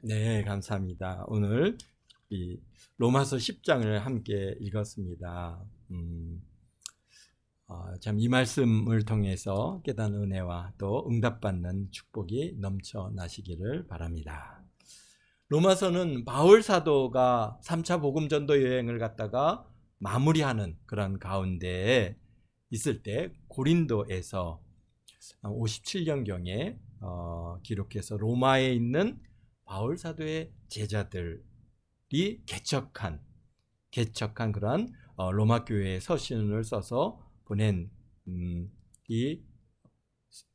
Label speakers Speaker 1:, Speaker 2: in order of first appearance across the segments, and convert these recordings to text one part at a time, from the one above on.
Speaker 1: 네, 감사합니다. 오늘 이 로마서 10장을 함께 읽었습니다. 참 이 말씀을 통해서 깨닫는 은혜와 또 응답받는 축복이 넘쳐나시기를 바랍니다. 로마서는 바울 사도가 3차 복음 전도 여행을 갔다가 마무리하는 그런 가운데에 있을 때 고린도에서 57년경에 기록해서 로마에 있는 바울 사도의 제자들이 개척한 그러한 로마 교회의 서신을 써서 보낸 이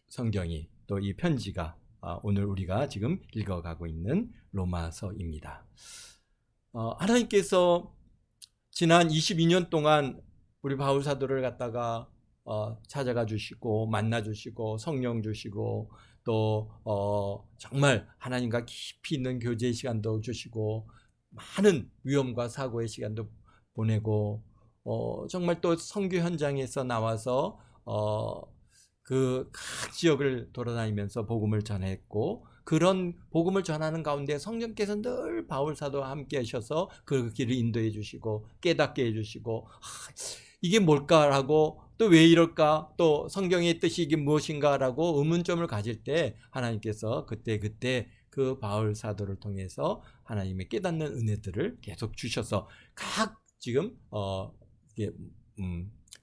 Speaker 1: 성경이 또 이 편지가 오늘 우리가 지금 읽어가고 있는 로마서입니다. 하나님께서 지난 22년 동안 우리 바울 사도를 갖다가 찾아가 주시고 만나 주시고 성령 주시고 또 정말 하나님과 깊이 있는 교제의 시간도 주시고 많은 위험과 사고의 시간도 보내고 정말 또 선교 현장에서 나와서 그 각 지역을 돌아다니면서 복음을 전했고, 그런 복음을 전하는 가운데 성령께서 늘 바울 사도와 함께 하셔서 그 길을 인도해 주시고 깨닫게 해 주시고 이게 뭘까라고 또 왜 이럴까 또 성경의 뜻이 이게 무엇인가라고 의문점을 가질 때 하나님께서 그때 그 바울 사도를 통해서 하나님의 깨닫는 은혜들을 계속 주셔서 각 지금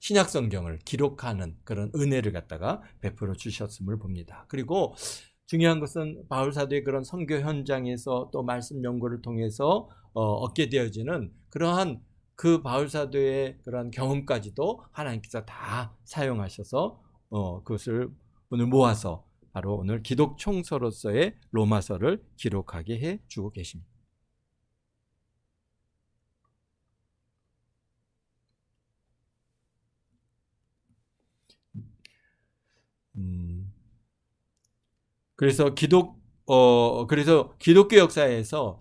Speaker 1: 신약 성경을 기록하는 그런 은혜를 갖다가 베풀어 주셨음을 봅니다. 그리고 중요한 것은 바울 사도의 그런 선교 현장에서 또 말씀 연구를 통해서 얻게 되어지는 그러한 그 바울 사도의 그런 경험까지도 하나님께서 다 사용하셔서 그것을 오늘 모아서 바로 오늘 기독 총서로서의 로마서를 기록하게 해 주고 계십니다. 그래서 기독교 역사에서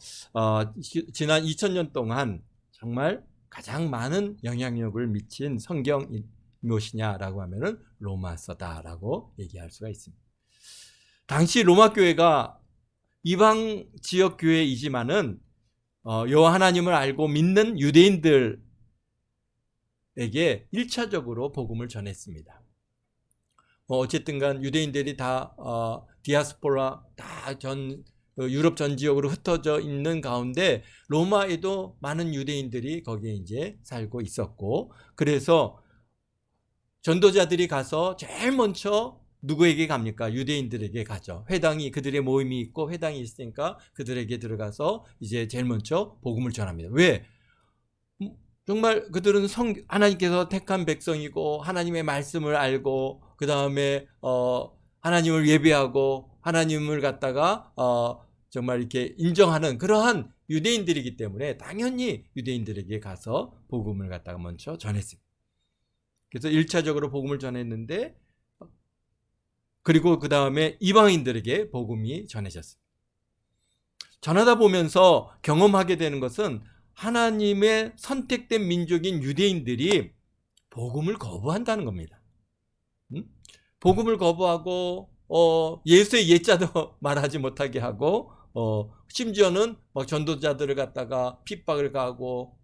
Speaker 1: 지난 2000년 동안 정말 가장 많은 영향력을 미친 성경이 무엇이냐라고 하면은 로마서다라고 얘기할 수가 있습니다. 당시 로마 교회가 이방 지역 교회이지만은 여호와 하나님을 알고 믿는 유대인들에게 1차적으로 복음을 전했습니다. 어쨌든 간 유대인들이 다 디아스포라 다 유럽 전 지역으로 흩어져 있는 가운데 로마에도 많은 유대인들이 거기에 이제 살고 있었고, 그래서 전도자들이 가서 제일 먼저 누구에게 갑니까? 유대인들에게 가죠. 회당이 그들의 모임이 있고 회당이 있으니까 그들에게 들어가서 이제 제일 먼저 복음을 전합니다. 왜? 정말 그들은 하나님께서 택한 백성이고 하나님의 말씀을 알고 그 다음에 하나님을 예배하고 하나님을 갖다가 정말 이렇게 인정하는 그러한 유대인들이기 때문에 당연히 유대인들에게 가서 복음을 갖다가 먼저 전했습니다. 그래서 1차적으로 복음을 전했는데, 그리고 그 다음에 이방인들에게 복음이 전해졌습니다. 전하다 보면서 경험하게 되는 것은 하나님의 선택된 민족인 유대인들이 복음을 거부한다는 겁니다. 복음을 거부하고 예수의 예자도 말하지 못하게 하고 심지어는 막 전도자들을 갖다가 핍박을 가하고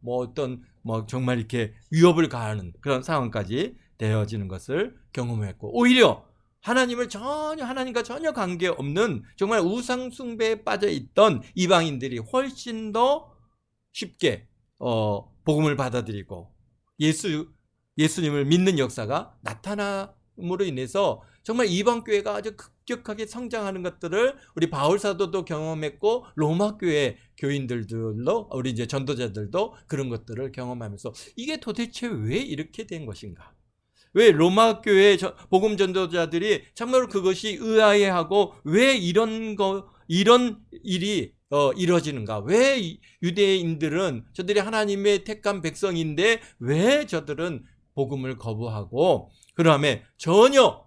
Speaker 1: 정말 이렇게 위협을 가하는 그런 상황까지 되어지는 것을 경험했고, 오히려 하나님과 전혀 관계없는 정말 우상 숭배에 빠져 있던 이방인들이 훨씬 더 쉽게 복음을 받아들이고 예수님을 믿는 역사가 나타남으로 인해서 정말 이방 교회가 아주 급격하게 성장하는 것들을 우리 바울 사도도 경험했고 로마 교회 교인들도 우리 이제 전도자들도 그런 것들을 경험하면서 이게 도대체 왜 이렇게 된 것인가? 왜 로마 교회 복음 전도자들이 참으로 그것이 의아해하고 왜 이런 일이 이루어지는가? 왜 유대인들은 저들이 하나님의 택한 백성인데 왜 저들은 복음을 거부하고 그다음에 전혀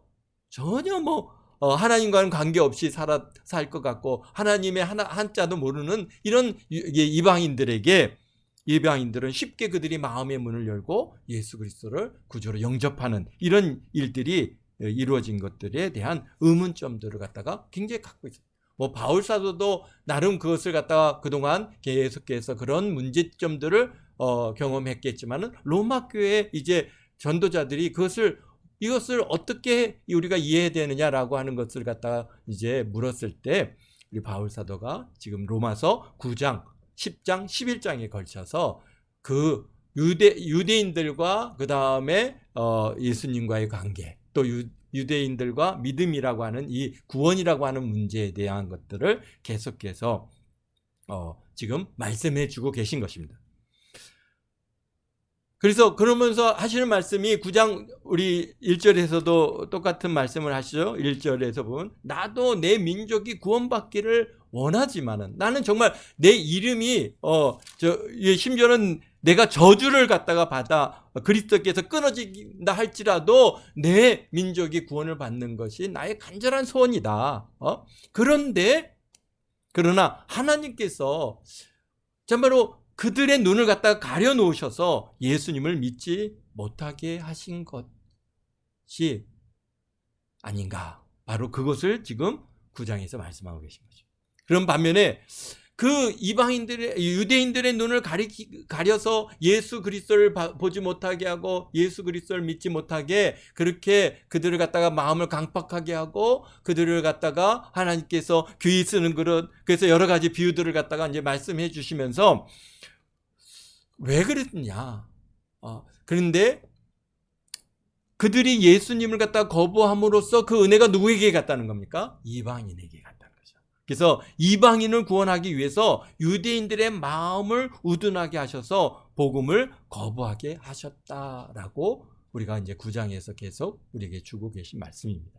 Speaker 1: 하나님과는 관계없이 살 것 같고 하나님의 한자도 모르는 이런 이방인들은 쉽게 그들이 마음의 문을 열고 예수 그리스도를 구주로 영접하는 이런 일들이 이루어진 것들에 대한 의문점들을 갖다가 굉장히 갖고 있어요. 뭐 바울 사도도 나름 그것을 갖다가 그동안 계속해서 그런 문제점들을 경험했겠지만은 로마 교회 이제 전도자들이 이것을 어떻게 우리가 이해해야 되느냐라고 하는 것을 갖다가 이제 물었을 때 우리 바울 사도가 지금 로마서 9장, 10장, 11장에 걸쳐서 그 유대인들과 그 다음에 예수님과의 관계, 또 유대인들과 믿음이라고 하는 이 구원이라고 하는 문제에 대한 것들을 계속해서 지금 말씀해 주고 계신 것입니다. 그래서 그러면서 하시는 말씀이 9장 우리 1절에서도 똑같은 말씀을 하시죠. 1절에서 보면 나도 내 민족이 구원받기를 원하지만은 나는 정말 내 이름이 심지어는 내가 저주를 갖다가 받아 그리스도께서 끊어진다 할지라도 내 민족이 구원을 받는 것이 나의 간절한 소원이다. 그러나 하나님께서 정말로 그들의 눈을 갖다가 가려 놓으셔서 예수님을 믿지 못하게 하신 것이 아닌가. 바로 그것을 지금 9장에서 말씀하고 계신 거죠. 그런 반면에 그 유대인들의 눈을 가려서 예수 그리스도를 보지 못하게 하고 예수 그리스도를 믿지 못하게 그렇게 그들을 갖다가 마음을 강팍하게 하고 그들을 갖다가 하나님께서 귀 쓰는 그릇, 그래서 여러 가지 비유들을 갖다가 이제 말씀해 주시면서 왜 그랬냐? 그런데 그들이 예수님을 갖다가 거부함으로써 그 은혜가 누구에게 갔다는 겁니까? 이방인에게 갔다는 거죠. 그래서 이방인을 구원하기 위해서 유대인들의 마음을 우둔하게 하셔서 복음을 거부하게 하셨다라고 우리가 이제 9장에서 계속 우리에게 주고 계신 말씀입니다.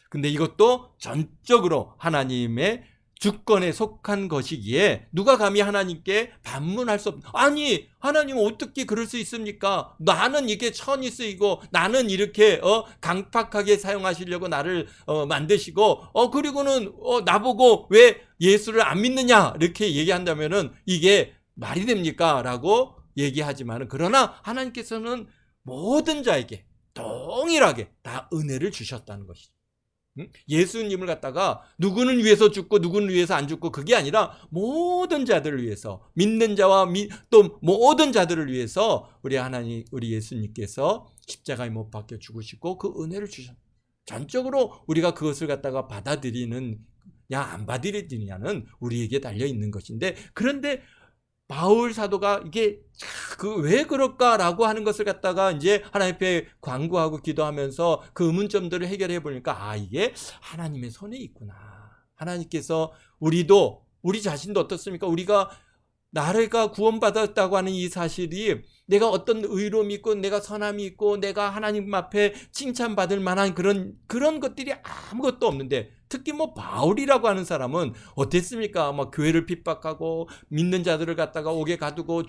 Speaker 1: 근데 이것도 전적으로 하나님의 주권에 속한 것이기에 누가 감히 하나님께 반문할 수 아니 하나님 어떻게 그럴 수 있습니까? 나는 이게 천이 쓰이고 나는 이렇게 강팍하게 사용하시려고 나를 만드시고 그리고는 나보고 왜 예수를 안 믿느냐 이렇게 얘기한다면은 이게 말이 됩니까? 라고 얘기하지만은 그러나 하나님께서는 모든 자에게 동일하게 다 은혜를 주셨다는 것이죠. 예수님을 갖다가 누구는 위해서 죽고 누구는 위해서 안 죽고 그게 아니라 모든 자들을 위해서 믿는 자와 또 모든 자들을 위해서 우리 예수님께서 십자가에 못 박혀 죽으시고 그 은혜를 주셨다. 전적으로 우리가 그것을 갖다가 받아들이느냐 안 받아들이느냐는 우리에게 달려 있는 것인데 그런데 바울 사도가 이게 왜 그럴까라고 하는 것을 갖다가 이제 하나님 앞에 간구하고 기도하면서 그 의문점들을 해결해 보니까 이게 하나님의 손에 있구나. 하나님께서 우리 자신도 어떻습니까? 우리가 나를 구원받았다고 하는 이 사실이 내가 어떤 의로움이 있고 내가 선함이 있고 내가 하나님 앞에 칭찬받을 만한 그런 것들이 아무것도 없는데 특히 바울이라고 하는 사람은 어땠습니까? 교회를 핍박하고 믿는 자들을 갖다가 옥에 가두고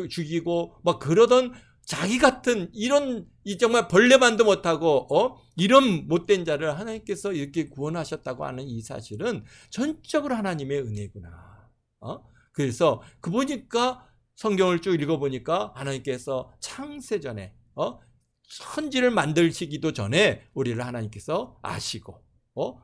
Speaker 1: 죽이고 그러던 자기 같은 정말 벌레만도 못하고 이런 못된 자를 하나님께서 이렇게 구원하셨다고 하는 이 사실은 전적으로 하나님의 은혜구나. 그래서 보니까 성경을 쭉 읽어보니까 하나님께서 창세전에 천지를 만들시기도 전에 우리를 하나님께서 아시고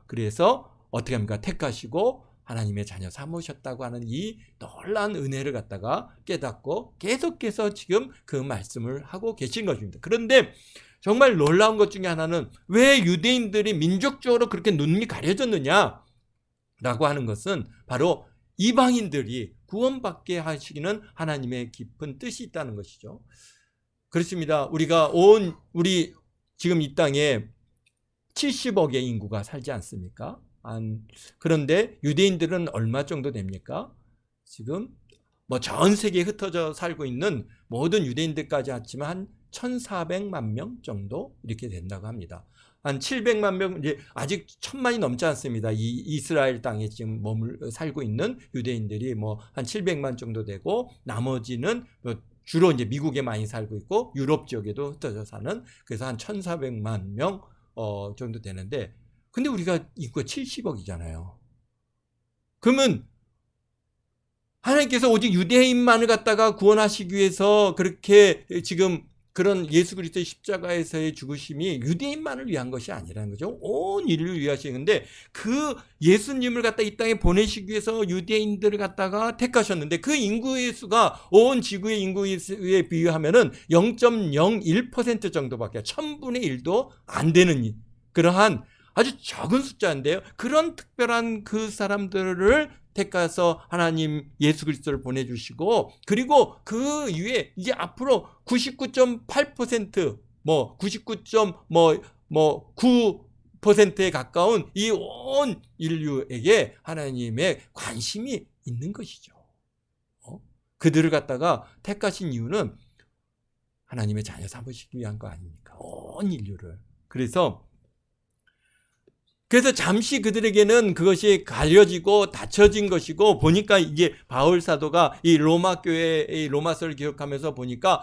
Speaker 1: 그래서 어떻게 합니까? 택하시고 하나님의 자녀 삼으셨다고 하는 이 놀라운 은혜를 갖다가 깨닫고 계속해서 지금 그 말씀을 하고 계신 것입니다. 그런데 정말 놀라운 것 중에 하나는 왜 유대인들이 민족적으로 그렇게 눈이 가려졌느냐 라고 하는 것은 바로 이방인들이 구원받게 하시기는 하나님의 깊은 뜻이 있다는 것이죠. 그렇습니다. 우리가 우리 지금 이 땅에 70억의 인구가 살지 않습니까? 그런데 유대인들은 얼마 정도 됩니까? 지금 전 세계에 흩어져 살고 있는 모든 유대인들까지 합치면 한 1,400만 명 정도 이렇게 된다고 합니다. 한 700만 명, 이제 아직 1,000만이 넘지 않습니다. 이 이스라엘 땅에 지금 살고 있는 유대인들이 한 700만 정도 되고 나머지는 주로 이제 미국에 많이 살고 있고 유럽 지역에도 흩어져 사는 그래서 한 1,400만 명 정도 되는데 근데 우리가 인구가 70억이잖아요. 그러면 하나님께서 오직 유대인만을 갖다가 구원하시기 위해서 그렇게 지금 그런 예수 그리스도의 십자가에서의 죽으심이 유대인만을 위한 것이 아니라는 거죠. 온 인류를 위하시는데 그 예수님을 갖다 이 땅에 보내시기 위해서 유대인들을 갖다가 택하셨는데 그 인구의 수가 온 지구의 인구에 비유하면은 0.01% 정도밖에 1000분의 1도 안 되는 그러한 아주 적은 숫자인데요. 그런 특별한 그 사람들을 택해서 하나님 예수 그리스도를 보내주시고 그리고 그 이후에 이제 앞으로 99.8% 99.9%에 가까운 이 온 인류에게 하나님의 관심이 있는 것이죠. 그들을 갖다가 택하신 이유는 하나님의 자녀 삼으시기 위한 거 아닙니까? 온 인류를. 그래서 잠시 그들에게는 그것이 가려지고 닫혀진 것이고 보니까 이게 바울 사도가 이 로마 교회의 로마서를 기록하면서 보니까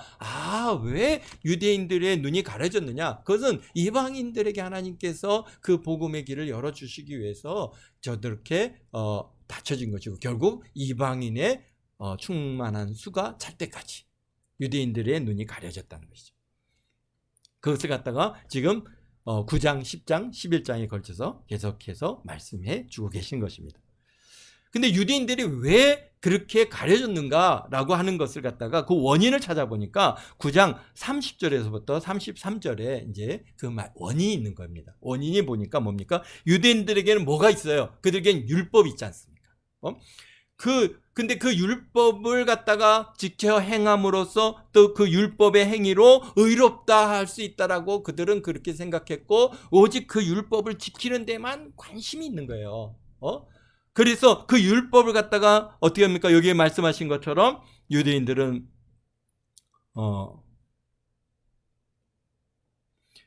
Speaker 1: 왜 유대인들의 눈이 가려졌느냐? 그것은 이방인들에게 하나님께서 그 복음의 길을 열어주시기 위해서 저렇게 닫혀진 것이고 결국 이방인의 충만한 수가 찰 때까지 유대인들의 눈이 가려졌다는 것이죠. 그것을 갖다가 지금 9장, 10장, 11장에 걸쳐서 계속해서 말씀해 주고 계신 것입니다. 근데 유대인들이 왜 그렇게 가려졌는가라고 하는 것을 갖다가 그 원인을 찾아보니까 9장 30절에서부터 33절에 이제 그 원인이 있는 겁니다. 원인이 보니까 뭡니까? 유대인들에게는 뭐가 있어요? 그들에게는 율법이 있지 않습니까? 근데 그 율법을 갖다가 지켜 행함으로써 또 그 율법의 행위로 의롭다 할 수 있다라고 그들은 그렇게 생각했고 오직 그 율법을 지키는 데만 관심이 있는 거예요. 그래서 그 율법을 갖다가 어떻게 합니까? 여기에 말씀하신 것처럼 유대인들은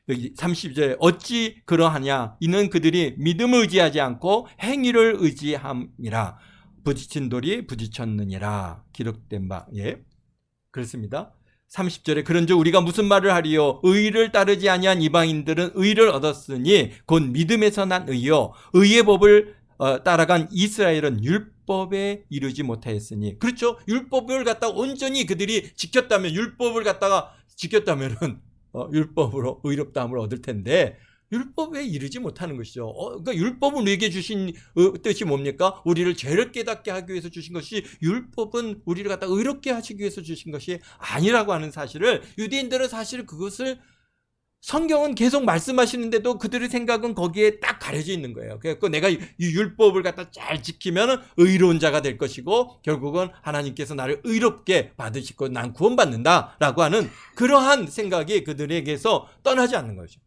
Speaker 1: 여기 30절에 어찌 그러하냐 이는 그들이 믿음을 의지하지 않고 행위를 의지함이라 부딪힌 돌이 부딪혔느니라 기록된 바. 그렇습니다. 30절에 그런즉 우리가 무슨 말을 하리요 의를 따르지 아니한 이방인들은 의를 얻었으니 곧 믿음에서 난 의요 의의 법을 따라간 이스라엘은 율법에 이르지 못하였으니. 그렇죠. 율법을 갖다가 온전히 그들이 지켰다면 율법을 갖다가 지켰다면은 율법으로 의롭다함을 얻을 텐데 율법에 이르지 못하는 것이죠. 그러니까 율법은 우리에게 주신 뜻이 뭡니까? 우리를 죄를 깨닫게 하기 위해서 주신 것이 율법은 우리를 갖다 의롭게 하시기 위해서 주신 것이 아니라고 하는 사실을 유대인들은 사실 그것을 성경은 계속 말씀하시는데도 그들의 생각은 거기에 딱 가려져 있는 거예요. 그래서 내가 이 율법을 갖다 잘 지키면 의로운 자가 될 것이고 결국은 하나님께서 나를 의롭게 받으시고 난 구원받는다라고 하는 그러한 생각이 그들에게서 떠나지 않는 거죠.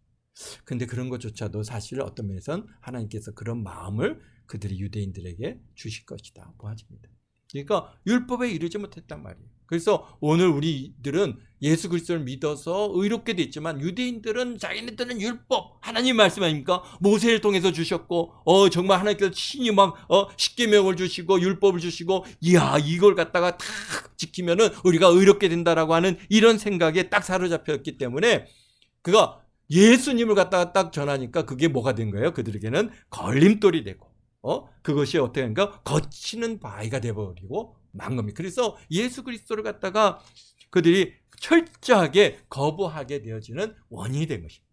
Speaker 1: 근데 그런 것조차도 사실 어떤 면에서는 하나님께서 그런 마음을 그들이 유대인들에게 주실 것이다 보아집니다. 그러니까 율법에 이르지 못했단 말이에요. 그래서 오늘 우리들은 예수 그리스도를 믿어서 의롭게 됐지만 유대인들은 자기네들은 율법 하나님 말씀 아닙니까? 모세를 통해서 주셨고 정말 하나님께서 친히 막 십계명을 주시고 율법을 주시고 이야 이걸 갖다가 딱 지키면은 우리가 의롭게 된다라고 하는 이런 생각에 딱 사로잡혔기 때문에 그가 예수님을 갖다가 딱 전하니까 그게 뭐가 된 거예요? 그들에게는 걸림돌이 되고 그것이 어떻게 하는가? 거치는 바위가 되어버리고 만 겁니다. 그래서 예수 그리스도를 갖다가 그들이 철저하게 거부하게 되어지는 원인이 된 것입니다.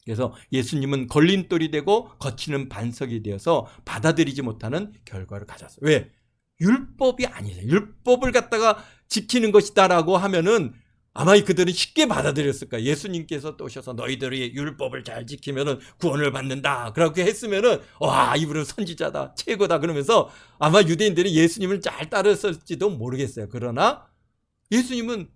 Speaker 1: 그래서 예수님은 걸림돌이 되고 거치는 반석이 되어서 받아들이지 못하는 결과를 가졌어요. 왜? 율법이 아니죠. 율법을 갖다가 지키는 것이다라고 하면은 아마 그들은 쉽게 받아들였을 거야. 예수님께서 또 오셔서 너희들이 율법을 잘 지키면은 구원을 받는다. 그렇게 했으면은 와 이분은 선지자다, 최고다 그러면서 아마 유대인들이 예수님을 잘 따랐을지도 모르겠어요. 그러나 예수님은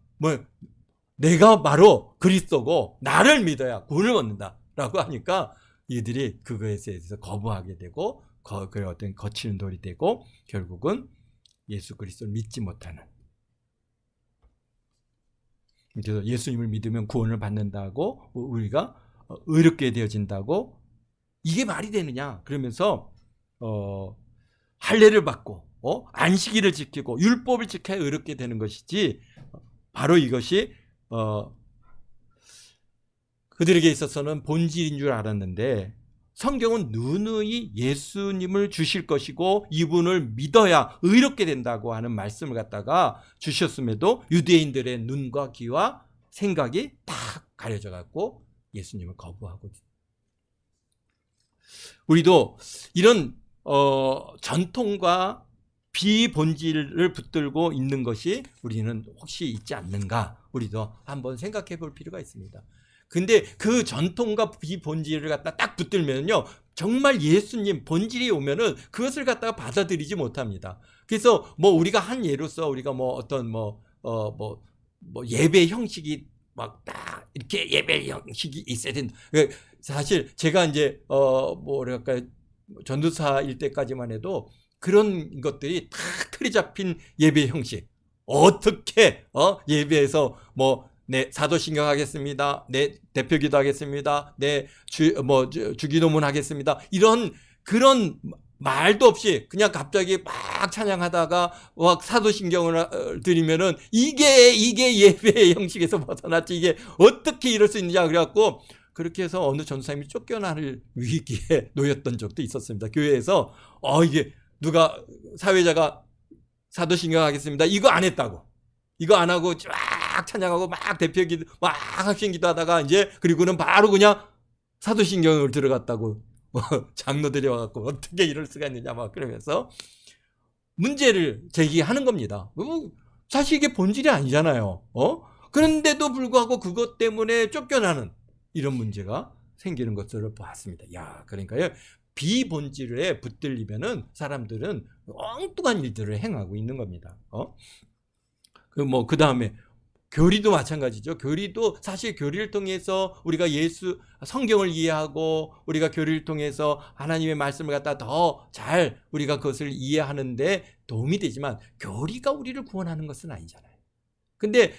Speaker 1: 내가 바로 그리스도고 나를 믿어야 구원을 얻는다라고 하니까 이들이 그거에 대해서 거부하게 되고 그 어떤 거치는 돌이 되고 결국은 예수 그리스도를 믿지 못하는. 그래서 예수님을 믿으면 구원을 받는다고 우리가 의롭게 되어진다고 이게 말이 되느냐 그러면서 할례를 받고 안식일을 지키고 율법을 지켜야 의롭게 되는 것이지 바로 이것이 그들에게 있어서는 본질인 줄 알았는데 성경은 누누이 예수님을 주실 것이고 이분을 믿어야 의롭게 된다고 하는 말씀을 갖다가 주셨음에도 유대인들의 눈과 귀와 생각이 딱 가려져 갖고 예수님을 거부하고, 우리도 이런 전통과 비본질을 붙들고 있는 것이 우리는 혹시 있지 않는가, 우리도 한번 생각해 볼 필요가 있습니다. 근데 그 전통과 비본질을 갖다 딱 붙들면요, 정말 예수님 본질이 오면은 그것을 갖다가 받아들이지 못합니다. 그래서 뭐 우리가 한 예로서 우리가 뭐 어떤 뭐 예배 형식이 막 딱 이렇게 예배 형식이 있어야 된다. 사실 제가 이제 뭐랄까 전도사일 때까지만 해도 그런 것들이 다 틀이 잡힌 예배 형식, 어떻게 예배에서 뭐 네, 사도신경 하겠습니다. 네, 대표기도 하겠습니다. 네, 주기도문 하겠습니다. 이런 그런 말도 없이 그냥 갑자기 막 찬양하다가 막 사도신경을 드리면은 이게 예배의 형식에서 벗어났지, 이게 어떻게 이럴 수 있느냐 그래갖고, 그렇게 해서 어느 전사님이 쫓겨날 위기에 놓였던 적도 있었습니다. 교회에서 이게 누가 사회자가 사도신경 하겠습니다, 이거 안 했다고, 이거 안 하고 쫙 찬양하고 막 대표기도 막 합심기도 하다가 이제 그리고는 바로 그냥 사도신경을 들어갔다고 장로들이 와갖고 어떻게 이럴 수가 있느냐 막 그러면서 문제를 제기하는 겁니다. 사실 이게 본질이 아니잖아요. 그런데도 불구하고 그것 때문에 쫓겨나는 이런 문제가 생기는 것들을 보았습니다. 야, 그러니까요, 비본질에 붙들리면은 사람들은 엉뚱한 일들을 행하고 있는 겁니다. 그 다음에 교리도 마찬가지죠. 교리도 사실 교리를 통해서 우리가 성경을 이해하고 우리가 교리를 통해서 하나님의 말씀을 갖다 더 잘 우리가 그것을 이해하는데 도움이 되지만, 교리가 우리를 구원하는 것은 아니잖아요. 근데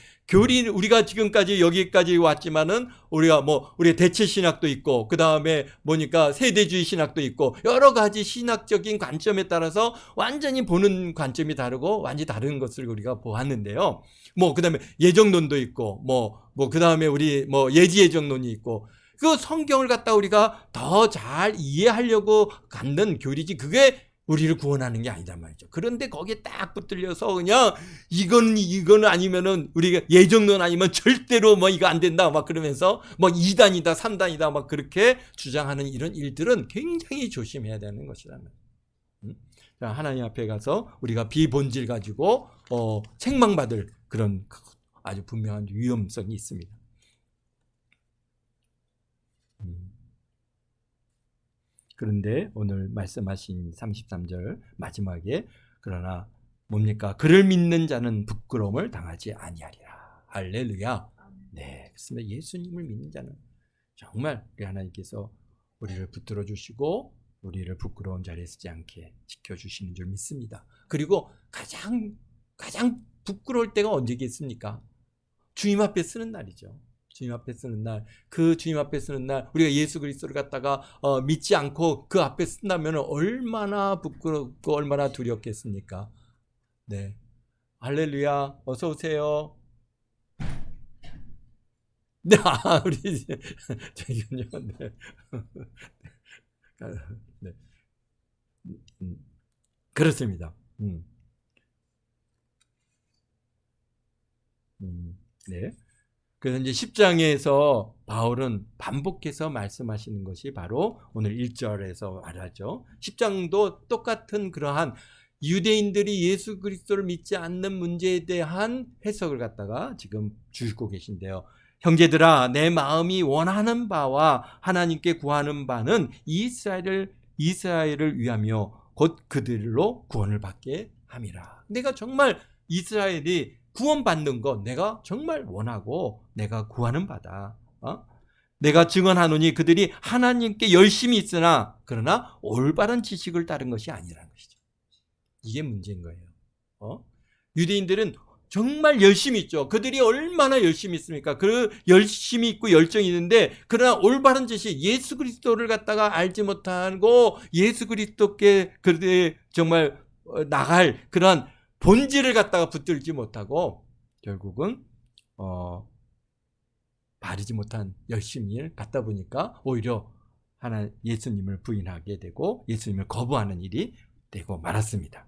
Speaker 1: 우리가 지금까지 여기까지 왔지만은 우리가 우리 대체 신학도 있고, 그 다음에 뭐니까 세대주의 신학도 있고, 여러 가지 신학적인 관점에 따라서 완전히 보는 관점이 다르고 완전히 다른 것을 우리가 보았는데요. 그 다음에 예정론도 있고, 그 다음에 우리 예지예정론이 있고, 그 성경을 갖다 우리가 더 잘 이해하려고 갖는 교리지, 그게 우리를 구원하는 게 아니란 말이죠. 그런데 거기에 딱 붙들려서 그냥 이거는 아니면은 우리가 예정론 아니면 절대로 이거 안 된다 막 그러면서 2단이다 3단이다 막 그렇게 주장하는 이런 일들은 굉장히 조심해야 되는 것이라는. 하나님 앞에 가서 우리가 비본질 가지고 책망받을 그런 아주 분명한 위험성이 있습니다. 그런데 오늘 말씀하신 33절 마지막에, 그러나 뭡니까? 그를 믿는 자는 부끄러움을 당하지 아니하리라. 할렐루야. 네, 그렇습니다. 예수님을 믿는 자는 정말 우리 하나님께서 우리를 붙들어 주시고 우리를 부끄러운 자리에 서지 않게 지켜주시는 줄 믿습니다. 그리고 가장 부끄러울 때가 언제겠습니까? 주님 앞에 쓰는 날이죠. 주님 앞에 쓰는 날, 그 주님 앞에 쓰는 날, 우리가 예수 그리스도를 갖다가 믿지 않고 그 앞에 쓴다면 얼마나 부끄럽고 얼마나 두렵겠습니까? 네, 할렐루야. 어서 오세요. 네, 우리 저기요. 네. 네. 그렇습니다. 네. 그래서 이제 10장에서 바울은 반복해서 말씀하시는 것이 바로 오늘 1절에서 말하죠. 10장도 똑같은 그러한 유대인들이 예수 그리스도를 믿지 않는 문제에 대한 해석을 갖다가 지금 주시고 계신데요. 형제들아, 내 마음이 원하는 바와 하나님께 구하는 바는 이스라엘을 위하며 곧 그들로 구원을 받게 함이라. 내가 정말 이스라엘이 구원받는 것 내가 정말 원하고 내가 구하는 바다. 내가 증언하노니 그들이 하나님께 열심히 있으나 그러나 올바른 지식을 따른 것이 아니라는 것이죠. 이게 문제인 거예요. 유대인들은 정말 열심히 있죠. 그들이 얼마나 열심히 있습니까? 그 열심히 있고 열정이 있는데, 그러나 올바른 지식, 예수 그리스도를 갖다가 알지 못하고 예수 그리스도께 그들이 정말 나갈 그런 본질을 갖다가 붙들지 못하고 결국은 바르지 못한 열심을 갖다 보니까 오히려 예수님을 부인하게 되고 예수님을 거부하는 일이 되고 말았습니다.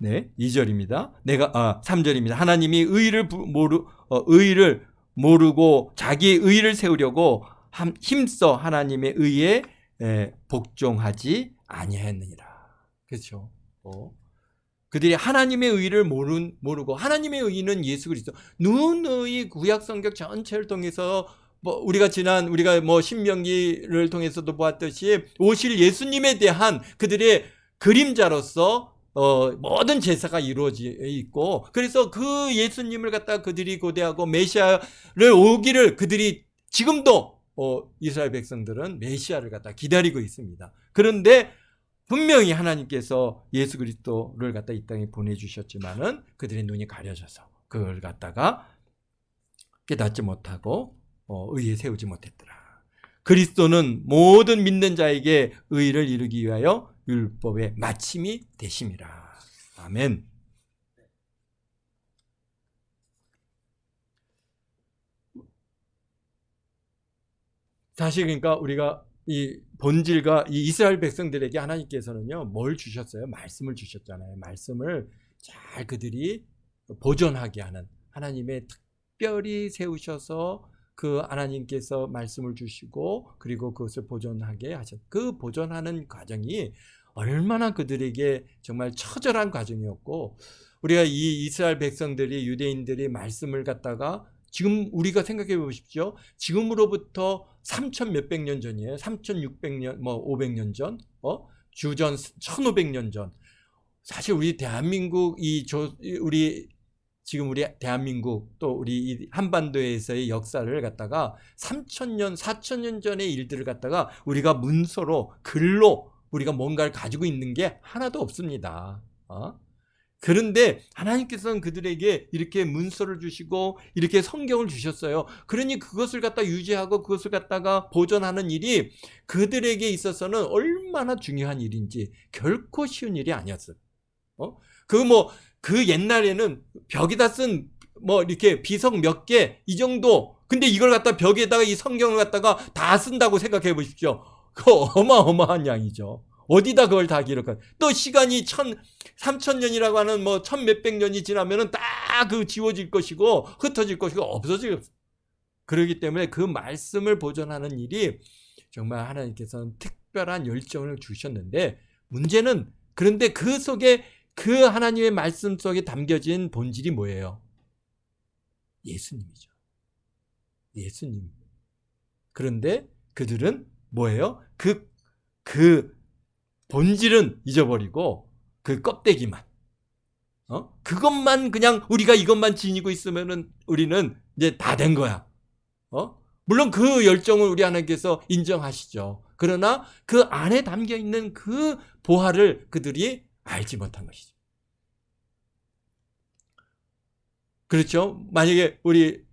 Speaker 1: 네, 2절입니다. 3절입니다. 하나님이 의를 모르고 자기의 의를 세우려고 힘써 하나님의 의에 복종하지 아니하였느니라. 그렇죠. 그들이 하나님의 의를 모르고, 하나님의 의는 예수 그리스도, 누누이 구약 성경 전체를 통해서 우리가 신명기를 통해서도 보았듯이 오실 예수님에 대한 그들의 그림자로서 모든 제사가 이루어져 있고, 그래서 그 예수님을 갖다가 그들이 고대하고 메시아를 오기를 그들이 지금도 이스라엘 백성들은 메시아를 갖다가 기다리고 있습니다. 그런데 분명히 하나님께서 예수 그리스도를 갖다 이 땅에 보내주셨지만은 그들의 눈이 가려져서 그걸 갖다가 깨닫지 못하고 의에 세우지 못했더라. 그리스도는 모든 믿는 자에게 의를 이루기 위하여 율법의 마침이 되심이라. 아멘. 사실 그러니까 우리가 이 본질과 이 이스라엘 백성들에게 하나님께서는요, 뭘 주셨어요? 말씀을 주셨잖아요. 말씀을 잘 그들이 보존하게 하는, 하나님의 특별히 세우셔서 그 하나님께서 말씀을 주시고 그리고 그것을 보존하게 하셨. 그 보존하는 과정이 얼마나 그들에게 정말 처절한 과정이었고, 우리가 이 이스라엘 백성들이, 유대인들이 말씀을 갖다가 지금 우리가 생각해 보십시오. 지금으로부터 3,000 몇백 년 전이에요. 3,600년, 500년 전, 주전 1,500년 전. 사실 우리 대한민국 우리 대한민국 또 우리 이 한반도에서의 역사를 갖다가 3,000년, 4,000년 전의 일들을 갖다가 우리가 문서로, 글로 우리가 뭔가를 가지고 있는 게 하나도 없습니다. 그런데 하나님께서는 그들에게 이렇게 문서를 주시고 이렇게 성경을 주셨어요. 그러니 그것을 갖다 유지하고 그것을 갖다가 보존하는 일이 그들에게 있어서는 얼마나 중요한 일인지 결코 쉬운 일이 아니었어요. 그 옛날에는 벽에다 쓴 이렇게 비석 몇 개 이 정도. 근데 이걸 갖다 벽에다가 이 성경을 갖다가 다 쓴다고 생각해 보십시오. 그거 어마어마한 양이죠. 어디다 그걸 다 기록한. 또 시간이 3,000년이라고 하는 1,000 몇백 년이 지나면은 딱 그 지워질 것이고 흩어질 것이고 없어질 것이고. 그렇기 때문에 그 말씀을 보존하는 일이 정말 하나님께서는 특별한 열정을 주셨는데, 문제는 그런데 그 속에 그 하나님의 말씀 속에 담겨진 본질이 뭐예요? 예수님이죠. 예수님. 그런데 그들은 뭐예요? 그 본질은 잊어버리고 그 껍데기만, 그것만, 그냥 우리가 이것만 지니고 있으면은 우리는 이제 다 된 거야. 물론 그 열정을 우리 하나님께서 인정하시죠. 그러나 그 안에 담겨 있는 그 보화를 그들이 알지 못한 것이죠. 그렇죠? 만약에 우리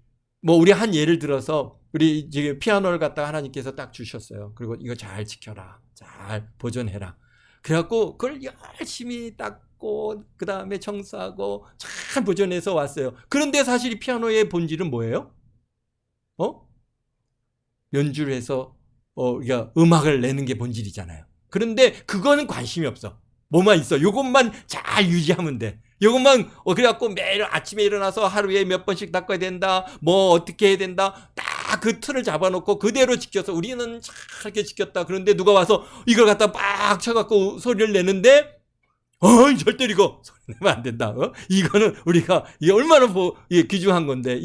Speaker 1: 한 예를 들어서 우리 지금 피아노를 갖다가 하나님께서 딱 주셨어요. 그리고 이거 잘 지켜라, 잘 보존해라. 그래갖고 그걸 열심히 닦고 그 다음에 청소하고 잘 보존해서 왔어요. 그런데 사실 이 피아노의 본질은 뭐예요? 연주를 해서 우리가 음악을 내는 게 본질이잖아요. 그런데 그거는 관심이 없어. 뭐만 있어. 요것만 잘 유지하면 돼. 요것만 그래갖고 매일 아침에 일어나서 하루에 몇 번씩 닦아야 된다. 어떻게 해야 된다. 딱 그 틀을 잡아놓고 그대로 지켜서 우리는 잘게 지켰다. 그런데 누가 와서 이걸 갖다 빡 쳐갖고 소리를 내는데 절대 이거 소리 내면 안 된다. 이거는 우리가 이게 얼마나 귀중한 건데,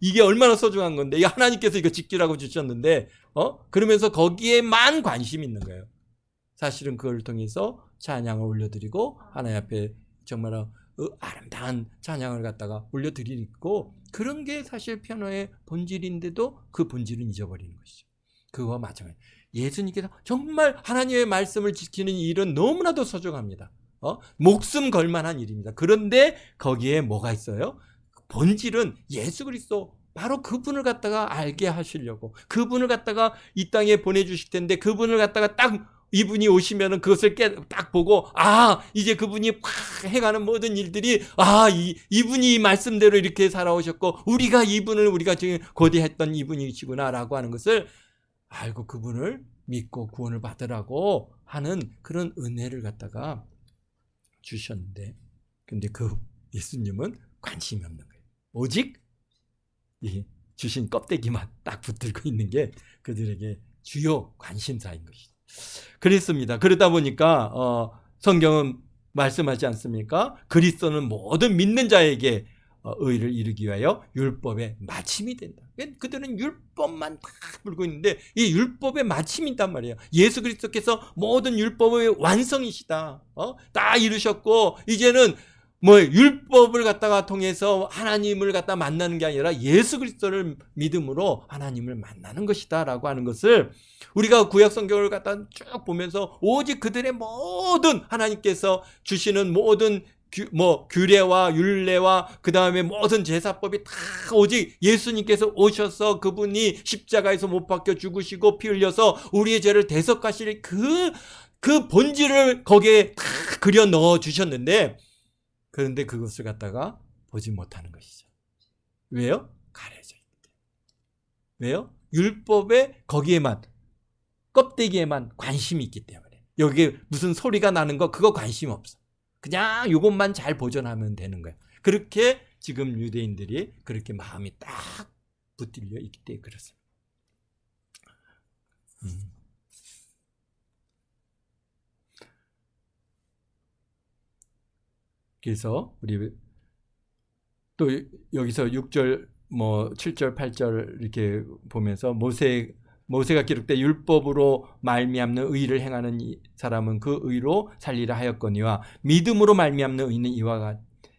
Speaker 1: 이게 얼마나 소중한 건데, 하나님께서 이거 지키라고 주셨는데, 그러면서 거기에만 관심이 있는 거예요. 사실은 그걸 통해서 찬양을 올려드리고 하나님 앞에 정말 아름다운 찬양을 갖다가 올려드리고, 그런 게 사실 피아노의 본질인데도 그 본질은 잊어버리는 것이죠. 그거와 마찬가지. 예수님께서 정말 하나님의 말씀을 지키는 일은 너무나도 소중합니다. 목숨 걸만한 일입니다. 그런데 거기에 뭐가 있어요? 본질은 예수 그리스도, 바로 그분을 갖다가 알게 하시려고, 그분을 갖다가 이 땅에 보내주실 텐데, 그분을 갖다가 딱 이분이 오시면은 그것을 딱 보고, 이제 그분이 팍 해가는 모든 일들이, 이분이 이 말씀대로 이렇게 살아오셨고, 우리가 지금 고대했던 이분이시구나라고 하는 것을 알고 그분을 믿고 구원을 받으라고 하는 그런 은혜를 갖다가 주셨는데, 근데 그 예수님은 관심이 없는 거예요. 오직 이 주신 껍데기만 딱 붙들고 있는 게 그들에게 주요 관심사인 것이죠. 그렇습니다. 그러다 보니까 성경은 말씀하지 않습니까? 그리스도는 모든 믿는 자에게 의를 이루기 위하여 율법의 마침이 된다. 그들은 율법만 다 불고 있는데 이 율법의 마침이 있단 말이에요. 예수 그리스도께서 모든 율법의 완성이시다. 다 이루셨고 이제는 뭐 율법을 갖다가 통해서 하나님을 갖다 만나는 게 아니라 예수 그리스도를 믿음으로 하나님을 만나는 것이다라고 하는 것을 우리가 구약 성경을 갖다 쭉 보면서 오직 그들의 모든 하나님께서 주시는 모든 규례와 율례와 그 다음에 모든 제사법이 다 오직 예수님께서 오셔서 그분이 십자가에서 못 박혀 죽으시고 피 흘려서 우리의 죄를 대속하실 그 본질을 거기에 다 그려 넣어 주셨는데 그런데 그것을 갖다가 보지 못하는 것이죠. 왜요? 가려져 있기 때문에. 왜요? 율법에 거기에만 껍데기에만 관심이 있기 때문에. 여기에 무슨 소리가 나는 거 그거 관심 없어. 그냥 이것만 잘 보존하면 되는 거예요. 그렇게 지금 유대인들이 그렇게 마음이 딱 붙들려 있기 때문에 그렇습니다. 그래서 우리 또 여기서 6절, 7절, 8절 이렇게 보면서 모세가 기록된 율법으로 말미암는 의를 행하는 사람은 그 의로 살리라 하였거니와 믿음으로 말미암는 의는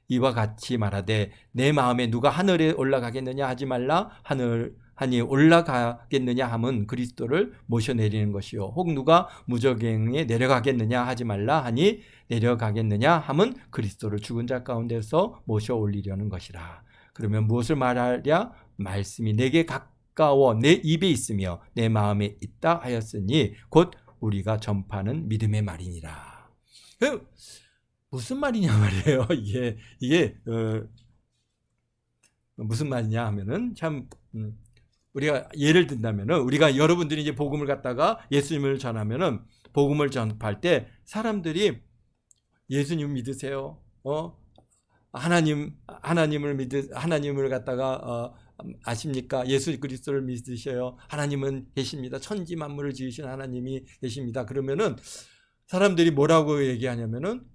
Speaker 1: 이와 같이 말하되 내 마음에 누가 하늘에 올라가겠느냐 하지 말라 하니 올라가겠느냐 함은 그리스도를 모셔내리는 것이요 혹 누가 무저갱에 내려가겠느냐 하지 말라 하니 내려가겠느냐 함은 그리스도를 죽은 자 가운데서 모셔 올리려는 것이라. 그러면 무엇을 말하랴? 말씀이 내게 가까워 내 입에 있으며 내 마음에 있다 하였으니 곧 우리가 전파하는 믿음의 말이니라. 무슨 말이냐 말이에요. 이게 무슨 말이냐 하면은 참 우리가 예를 든다면은 우리가 여러분들이 이제 복음을 갖다가 예수님을 전하면은 복음을 전할 때 사람들이 예수님 믿으세요. 하나님을 갖다가 아십니까? 예수 그리스도를 믿으셔요. 하나님은 계십니다. 천지 만물을 지으신 하나님이 계십니다. 그러면은 사람들이 뭐라고 얘기하냐면은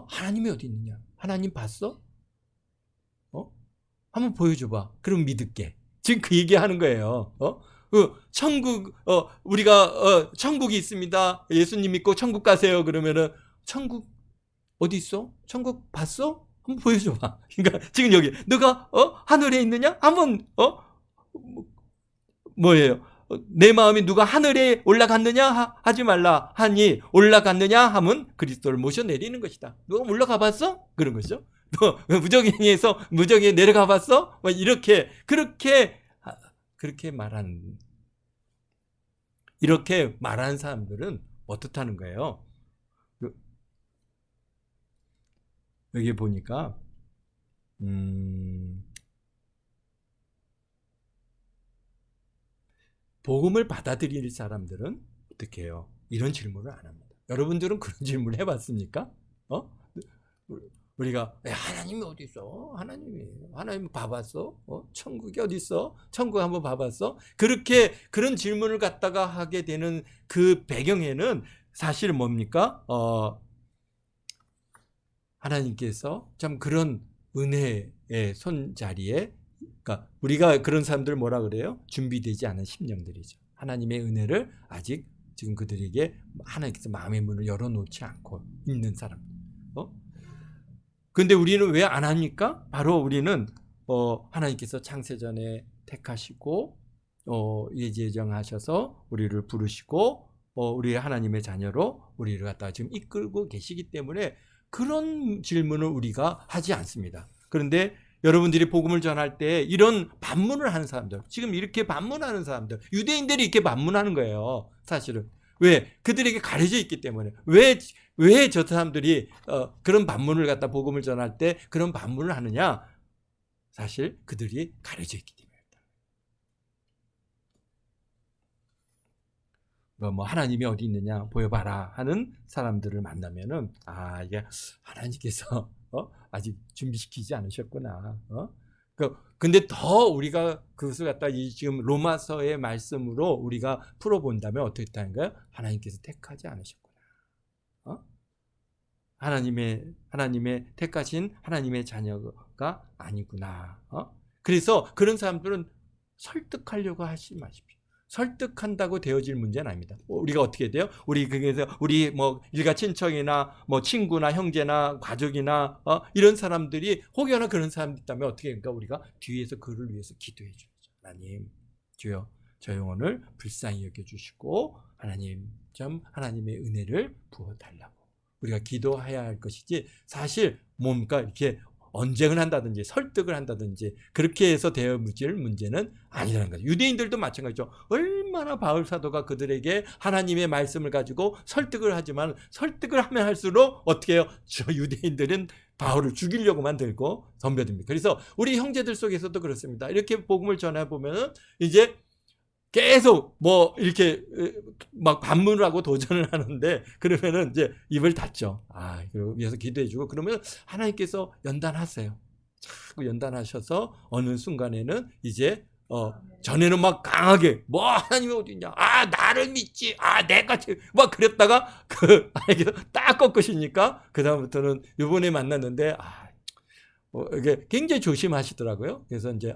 Speaker 1: 하나님이 어디 있느냐? 하나님 봤어? 한번 보여줘봐. 그럼 믿을게. 지금 그 얘기하는 거예요. 천국 우리가 천국이 있습니다. 예수님 믿고 천국 가세요. 그러면은 천국 어디 있어? 천국 봤어? 한번 보여줘봐. 그러니까 지금 여기 너가 하늘에 있느냐? 한번 뭐예요? 내 마음이 누가 하늘에 올라갔느냐 하지 말라 하니 올라갔느냐 함은 그리스도를 모셔 내리는 것이다. 누가 올라가 봤어? 그런 것이죠. 너 무저갱에 내려가 봤어? 그렇게 말하는 사람들은 어떻다는 거예요? 여기 보니까 복음을 받아들일 사람들은 어떻게 해요? 이런 질문을 안 합니다. 여러분들은 그런 질문을 해봤습니까? 우리가 하나님이 어디 있어? 하나님 봐봤어? 천국이 어디 있어? 천국 한번 봐봤어? 그런 질문을 갖다가 하게 되는 그 배경에는 사실 뭡니까? 하나님께서 참 그런 은혜의 손자리에, 그러니까 우리가 그런 사람들 뭐라 그래요? 준비되지 않은 심령들이죠. 하나님의 은혜를 아직 지금 그들에게 하나님께서 마음의 문을 열어놓지 않고 있는 사람. 근데 우리는 왜 안 합니까? 바로 우리는 하나님께서 창세전에 택하시고 예정하셔서 우리를 부르시고 우리의 하나님의 자녀로 우리를 갖다가 지금 이끌고 계시기 때문에 그런 질문을 우리가 하지 않습니다. 그런데 여러분들이 복음을 전할 때 이런 반문을 하는 사람들, 지금 이렇게 반문하는 사람들, 유대인들이 이렇게 반문하는 거예요. 사실은. 왜? 그들에게 가려져 있기 때문에. 왜 저 사람들이 그런 반문을 갖다 복음을 전할 때 그런 반문을 하느냐? 사실 그들이 가려져 있기 때문입니다. 뭐 하나님이 어디 있느냐 보여봐라 하는 사람들을 만나면은 이게 하나님께서 아직 준비시키지 않으셨구나. 근데 더 우리가 그것을 갖다 지금 로마서의 말씀으로 우리가 풀어본다면 어떻게 했다는가요? 하나님께서 택하지 않으셨구나. 하나님의 택하신 하나님의 자녀가 아니구나. 그래서 그런 사람들은 설득하려고 하지 마십시오. 설득한다고 되어질 문제는 아닙니다. 우리가 어떻게 돼요? 우리 뭐 일가 친척이나 뭐 친구나 형제나 가족이나 이런 사람들이 혹여나 그런 사람이 있다면 어떻게 합니까? 우리가 뒤에서 그를 위해서 기도해 주죠. 하나님, 주여 저 영혼을 불쌍히 여겨 주시고 하나님 하나님의 은혜를 부어 달라고 우리가 기도해야 할 것이지, 사실 뭔가 이렇게 언쟁을 한다든지 설득을 한다든지 그렇게 해서 되어질 문제는 아니라는 거죠. 유대인들도 마찬가지죠. 얼마나 바울 사도가 그들에게 하나님의 말씀을 가지고 설득을 하지만 설득을 하면 할수록 어떻게 해요? 저 유대인들은 바울을 죽이려고만 들고 덤벼듭니다. 그래서 우리 형제들 속에서도 그렇습니다. 이렇게 복음을 전해보면 이제 계속 뭐 이렇게 막 반문을 하고 도전을 하는데 그러면은 이제 입을 닫죠. 그리고 위해서 기도해주고 그러면 하나님께서 연단하세요. 자꾸 연단하셔서 어느 순간에는 이제 전에는 막 강하게 뭐 하나님이 어디 있냐, 나를 믿지, 내가 막 그랬다가 하나님께서 딱 꺾으시니까 그 다음부터는 이번에 만났는데 이게 굉장히 조심하시더라고요. 그래서 이제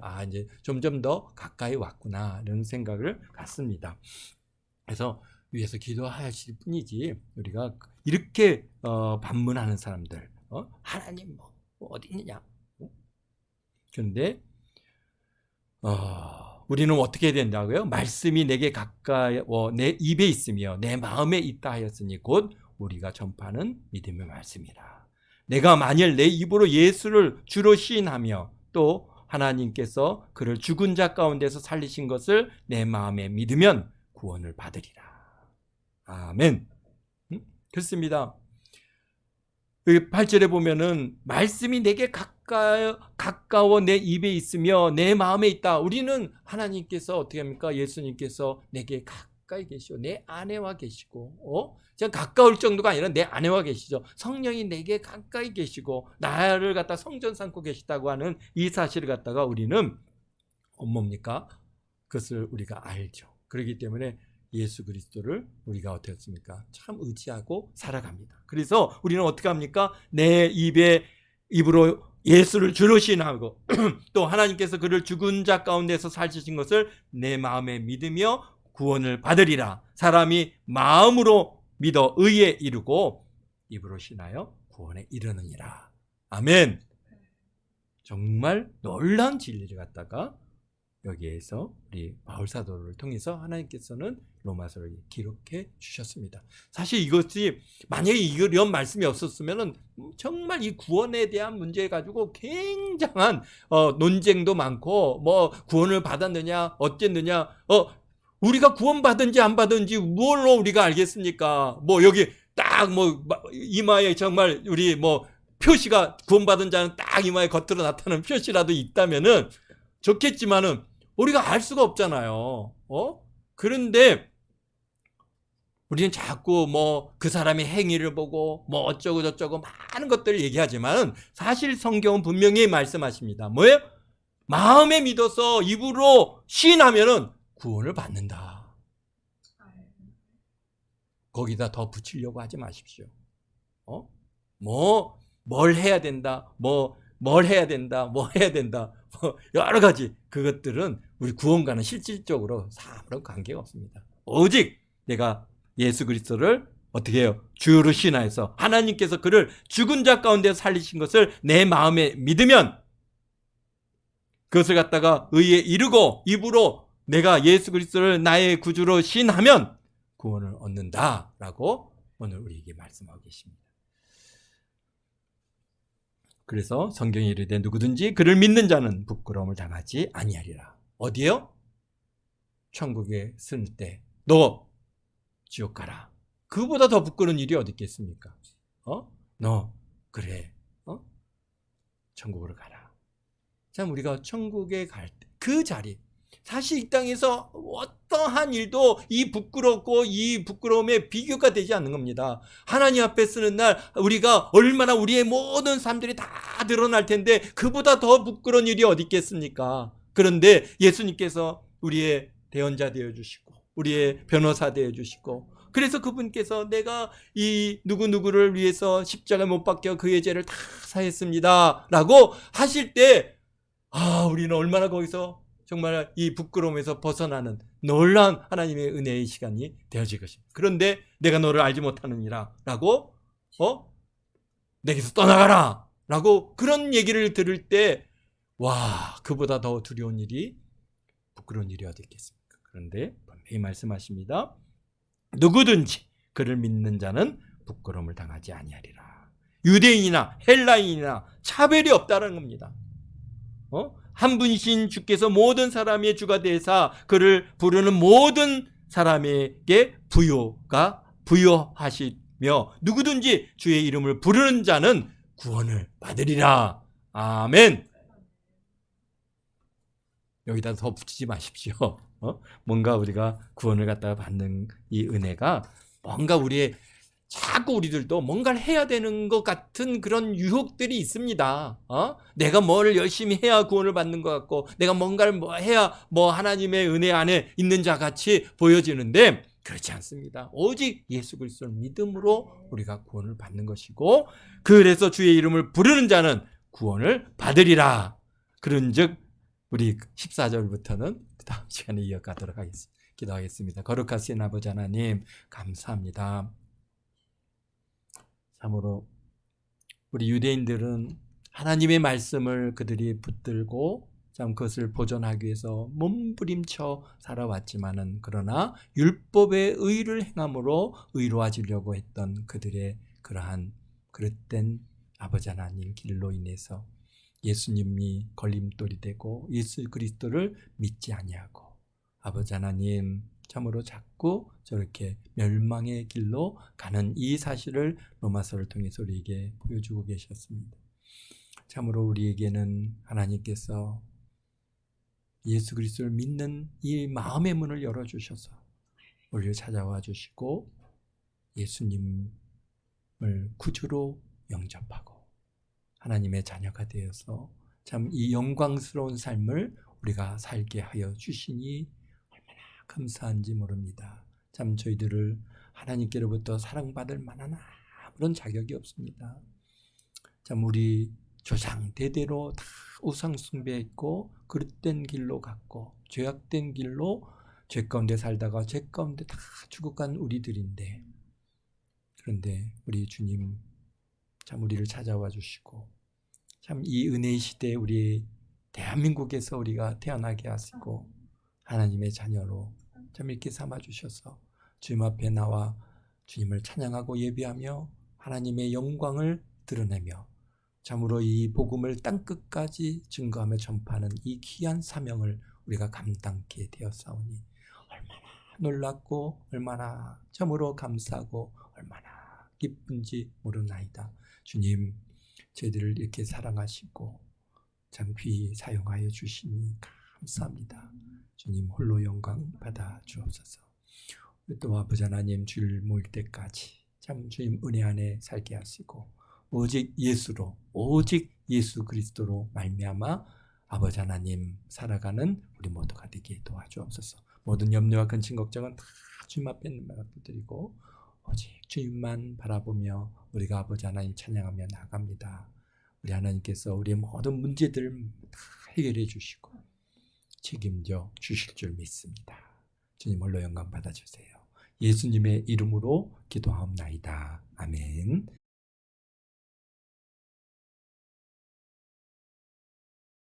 Speaker 1: 점점 더 가까이 왔구나 이런 생각을 갖습니다. 그래서 위에서 기도하실 뿐이지 우리가 이렇게 반문하는 사람들, 하나님 뭐 어디 있느냐. 그런데 우리는 어떻게 해야 된다고요? 말씀이 내게 가까이 내 입에 있으며 내 마음에 있다 하였으니 곧 우리가 전파하는 믿음의 말씀이라. 내가 만일 내 입으로 예수를 주로 시인하며 또 하나님께서 그를 죽은 자 가운데서 살리신 것을 내 마음에 믿으면 구원을 받으리라. 아멘. 그렇습니다. 8절에 보면은 말씀이 내게 가까워 내 입에 있으며 내 마음에 있다. 우리는 하나님께서 어떻게 합니까? 예수님께서 내게 가까이 계시고 내 안에와 계시고 그냥 가까울 정도가 아니라 내 안에와 계시죠. 성령이 내게 가까이 계시고 나를 갖다 성전 삼고 계시다고 하는 이 사실을 갖다가 우리는 뭡니까? 그것을 우리가 알죠. 그렇기 때문에 예수 그리스도를 우리가 어떻게 했습니까? 참 의지하고 살아갑니다. 그래서 우리는 어떻게 합니까? 내 입으로 예수를 주로 시인하고 또 하나님께서 그를 죽은 자 가운데서 살리신 것을 내 마음에 믿으며 구원을 받으리라. 사람이 마음으로 믿어 의에 이르고 입으로 신하여 구원에 이르느니라. 아멘. 정말 놀라운 진리를 갖다가 여기에서 우리 바울 사도를 통해서 하나님께서는 로마서를 기록해 주셨습니다. 사실 이것이 만약에 이런 말씀이 없었으면 정말 이 구원에 대한 문제 가지고 굉장한 논쟁도 많고 뭐 구원을 받았느냐 어쨌느냐 우리가 구원받은지 안 받은지 뭘로 우리가 알겠습니까? 뭐 여기 딱 뭐 이마에 정말 우리 뭐 표시가 구원받은 자는 딱 이마에 겉으로 나타나는 표시라도 있다면은 좋겠지만은 우리가 알 수가 없잖아요. 그런데 우리는 자꾸 뭐 그 사람의 행위를 보고 뭐 어쩌고 저쩌고 많은 것들을 얘기하지만 사실 성경은 분명히 말씀하십니다. 뭐예요? 마음에 믿어서 입으로 시인하면은 구원을 받는다. 거기다 더 붙이려고 하지 마십시오. 뭘 해야 된다. 뭘 해야 된다. 뭐 해야 된다. 여러 가지 그것들은 우리 구원과는 실질적으로 아무런 관계가 없습니다. 오직 내가 예수 그리스도를 어떻게 해요? 주로 신하여서 하나님께서 그를 죽은 자 가운데 살리신 것을 내 마음에 믿으면 그것을 갖다가 의에 이르고 입으로 내가 예수 그리스도를 나의 구주로 신하면 구원을 얻는다라고 오늘 우리에게 말씀하고 계십니다. 그래서 성경에 이르되 누구든지 그를 믿는 자는 부끄러움을 당하지 아니하리라. 어디요? 천국에 쓸 때 너 지옥 가라. 그보다 더 부끄러운 일이 어디 있겠습니까? 너 그래. 천국으로 가라. 참 우리가 천국에 갈 때 그 자리, 사실 이 땅에서 어떠한 일도 이 부끄럽고 이 부끄러움에 비교가 되지 않는 겁니다. 하나님 앞에 쓰는 날 우리가 얼마나 우리의 모든 삶들이 다 드러날 텐데 그보다 더 부끄러운 일이 어디 있겠습니까? 그런데 예수님께서 우리의 대언자 되어주시고 우리의 변호사 되어주시고 그래서 그분께서 내가 이 누구누구를 위해서 십자가에 못 박혀 그의 죄를 다 사했습니다 라고 하실 때 우리는 얼마나 거기서 정말 이 부끄러움에서 벗어나는 놀라운 하나님의 은혜의 시간이 되어질 것입니다. 그런데 내가 너를 알지 못하느니라 라고 내게서 떠나가라 라고 그런 얘기를 들을 때 그보다 더 두려운 일이 부끄러운 일이 어디 있겠습니까? 그런데 분명히 말씀하십니다. 누구든지 그를 믿는 자는 부끄러움을 당하지 아니하리라. 유대인이나 헬라인이나 차별이 없다는 겁니다. 한 분이신 주께서 모든 사람의 주가 되사 그를 부르는 모든 사람에게 부여하시며 누구든지 주의 이름을 부르는 자는 구원을 받으리라. 아멘. 여기다 더 붙이지 마십시오. 뭔가 우리가 구원을 갖다가 받는 이 은혜가 뭔가 자꾸 우리들도 뭔가를 해야 되는 것 같은 그런 유혹들이 있습니다. 내가 뭘 열심히 해야 구원을 받는 것 같고 내가 뭔가를 해야 하나님의 은혜 안에 있는 자 같이 보여지는데 그렇지 않습니다. 오직 예수 그리스도를 믿음으로 우리가 구원을 받는 것이고 그래서 주의 이름을 부르는 자는 구원을 받으리라. 그런즉 우리 14절부터는 그 다음 시간에 이어가도록 하겠습니다. 기도하겠습니다. 거룩하신 아버지 하나님 감사합니다. 참으로 우리 유대인들은 하나님의 말씀을 그들이 붙들고 참 그것을 보존하기 위해서 몸부림쳐 살아왔지만은 그러나 율법의 의를 행함으로 의로워지려고 했던 그들의 그러한 그릇된 아버지 하나님 길로 인해서 예수님이 걸림돌이 되고 예수 그리스도를 믿지 아니하고 아버지 하나님 참으로 자꾸 저렇게 멸망의 길로 가는 이 사실을 로마서를 통해서 우리에게 보여주고 계셨습니다. 참으로 우리에게는 하나님께서 예수 그리스도를 믿는 이 마음의 문을 열어주셔서 우리를 찾아와 주시고 예수님을 구주로 영접하고 하나님의 자녀가 되어서 참 이 영광스러운 삶을 우리가 살게 하여 주시니 얼마나 감사한지 모릅니다. 참 저희들을 하나님께로부터 사랑받을 만한 아무런 자격이 없습니다. 참 우리 조상 대대로 다 우상 숭배했고 그릇된 길로 갔고 죄악된 길로 죄 가운데 살다가 죄 가운데 다 죽어간 우리들인데 그런데 우리 주님 참 우리를 찾아와 주시고 참 이 은혜의 시대에 우리 대한민국에서 우리가 태어나게 하시고 하나님의 자녀로 참 이렇게 삼아 주셔서 주님 앞에 나와 주님을 찬양하고 예배하며 하나님의 영광을 드러내며 참으로 이 복음을 땅끝까지 증거하며 전파하는 이 귀한 사명을 우리가 감당케 되었사오니 얼마나 놀랍고 얼마나 참으로 감사하고 얼마나 기쁜지 모르나이다. 주님 저희들을 이렇게 사랑하시고 참 귀히 사용하여 주시니 감사합니다. 주님 홀로 영광 받아 주옵소서. 또 아버지 하나님 주일 모일 때까지 참 주님 은혜 안에 살게 하시고 오직 예수로 오직 예수 그리스도로 말미암아 아버지 하나님 살아가는 우리 모두가 되게 도와주옵소서. 모든 염려와 근심 걱정은 다 주님 앞에 맡겨드리고 오직 주님만 바라보며 우리가 아버지 하나님 찬양하며 나갑니다. 우리 하나님께서 우리의 모든 문제들을 다 해결해 주시고 책임져 주실 줄 믿습니다. 주님 홀로 영광 받아주세요. 예수님의 이름으로 기도하옵나이다. 아멘.